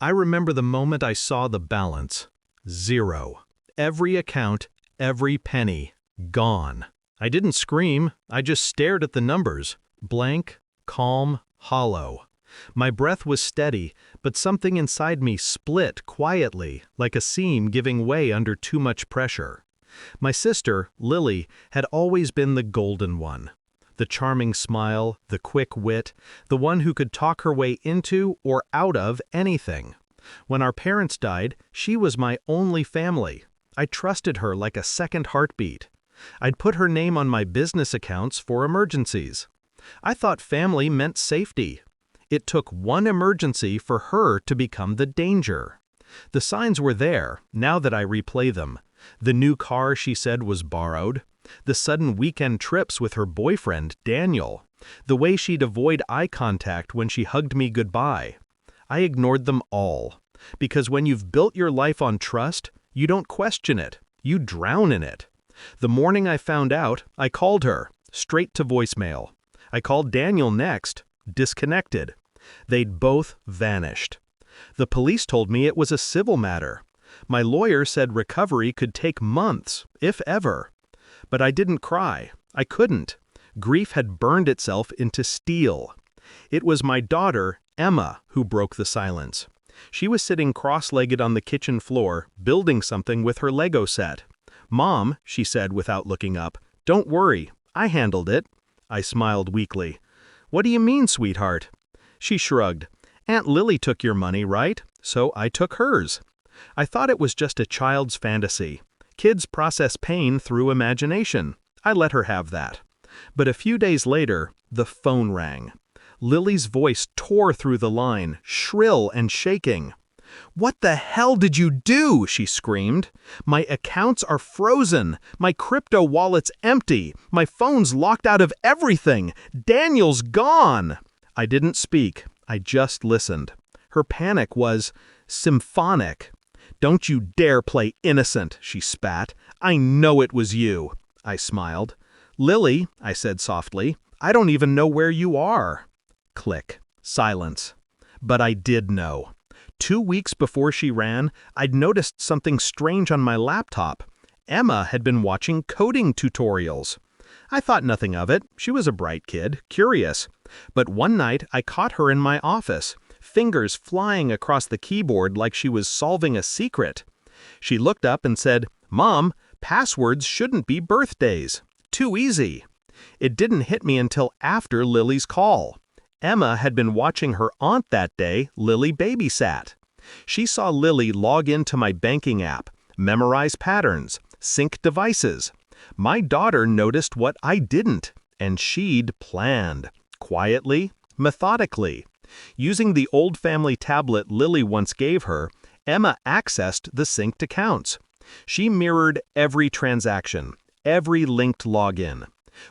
I remember the moment I saw the balance. Zero. Every account, every penny, gone. I didn't scream, I just stared at the numbers. Blank, calm, hollow. My breath was steady, but something inside me split quietly, like a seam giving way under too much pressure. My sister, Lily, had always been the golden one. The charming smile, the quick wit, the one who could talk her way into or out of anything. When our parents died, she was my only family. I trusted her like a second heartbeat. I'd put her name on my business accounts for emergencies. I thought family meant safety. It took one emergency for her to become the danger. The signs were there, now that I replay them. The new car she said was borrowed. The sudden weekend trips with her boyfriend, Daniel. The way she'd avoid eye contact when she hugged me goodbye. I ignored them all. Because when you've built your life on trust, you don't question it. You drown in it. The morning I found out, I called her, straight to voicemail. I called Daniel next, disconnected. They'd both vanished. The police told me it was a civil matter. My lawyer said recovery could take months, if ever. But I didn't cry. I couldn't. Grief had burned itself into steel. It was my daughter, Emma, who broke the silence. She was sitting cross-legged on the kitchen floor, building something with her Lego set. "Mom," she said without looking up, "don't worry, I handled it." I smiled weakly. "What do you mean, sweetheart?" She shrugged. "Aunt Lily took your money, right? So I took hers." I thought it was just a child's fantasy. Kids process pain through imagination. I let her have that. But a few days later, the phone rang. Lily's voice tore through the line, shrill and shaking. "What the hell did you do?" she screamed. "My accounts are frozen. My crypto wallet's empty. My phone's locked out of everything. Daniel's gone." I didn't speak. I just listened. Her panic was symphonic. "Don't you dare play innocent," she spat. "I know it was you." I smiled. "Lily," I said softly, "I don't even know where you are." Click. Silence. But I did know. 2 weeks before she ran, I'd noticed something strange on my laptop. Emma had been watching coding tutorials. I thought nothing of it. She was a bright kid, curious. But one night I caught her in my office, fingers flying across the keyboard like she was solving a secret. She looked up and said, "Mom, passwords shouldn't be birthdays. Too easy." It didn't hit me until after Lily's call. Emma had been watching her aunt that day Lily babysat. She saw Lily log into my banking app, memorize patterns, sync devices. My daughter noticed what I didn't, and she'd planned. Quietly, methodically. Using the old family tablet Lily once gave her, Emma accessed the synced accounts. She mirrored every transaction, every linked login.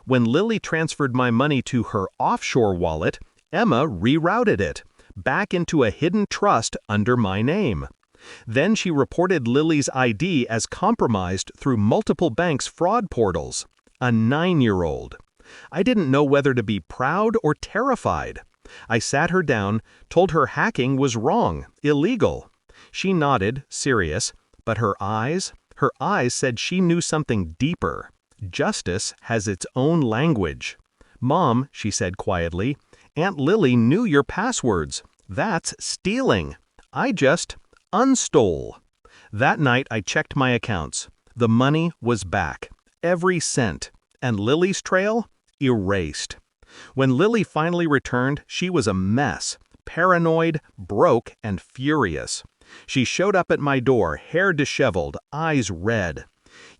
When Lily transferred my money to her offshore wallet, Emma rerouted it, back into a hidden trust under my name. Then she reported Lily's ID as compromised through multiple banks' fraud portals. A 9-year-old. I didn't know whether to be proud or terrified. I sat her down, told her hacking was wrong, illegal. She nodded, serious, but her eyes said she knew something deeper. Justice has its own language. "Mom," she said quietly, "Aunt Lily knew your passwords. That's stealing. I just unstole." That night I checked my accounts. The money was back. Every cent. And Lily's trail? Erased. When Lily finally returned, she was a mess. Paranoid, broke, and furious. She showed up at my door, hair disheveled, eyes red.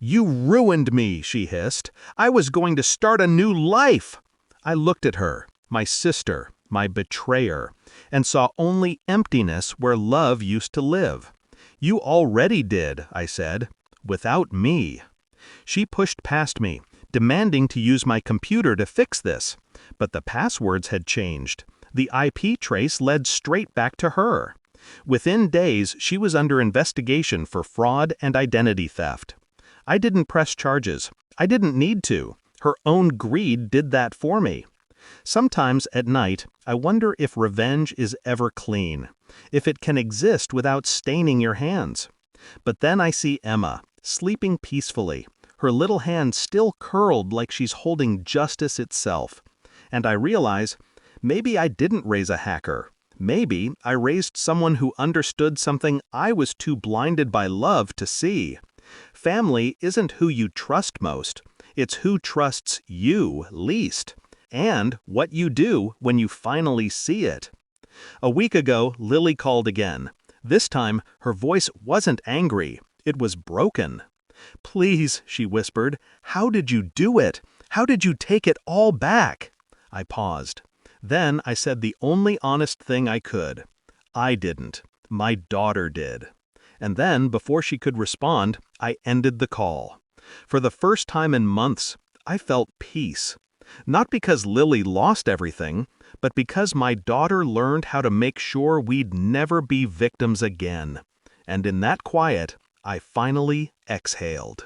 "You ruined me," she hissed. "I was going to start a new life." I looked at her, my sister, my betrayer, and saw only emptiness where love used to live. "You already did," I said, "without me." She pushed past me, demanding to use my computer to fix this. But the passwords had changed. The IP trace led straight back to her. Within days, she was under investigation for fraud and identity theft. I didn't press charges. I didn't need to. Her own greed did that for me. Sometimes at night, I wonder if revenge is ever clean, if it can exist without staining your hands. But then I see Emma, sleeping peacefully, her little hand still curled like she's holding justice itself. And I realize, maybe I didn't raise a hacker. Maybe I raised someone who understood something I was too blinded by love to see. Family isn't who you trust most, it's who trusts you least, and what you do when you finally see it. A week ago, Lily called again. This time, her voice wasn't angry, it was broken. "Please," she whispered, "how did you do it? How did you take it all back?" I paused. Then I said the only honest thing I could. I didn't. My daughter did. And then, before she could respond, I ended the call. For the first time in months, I felt peace. Not because Lily lost everything, but because my daughter learned how to make sure we'd never be victims again. And in that quiet, I finally exhaled.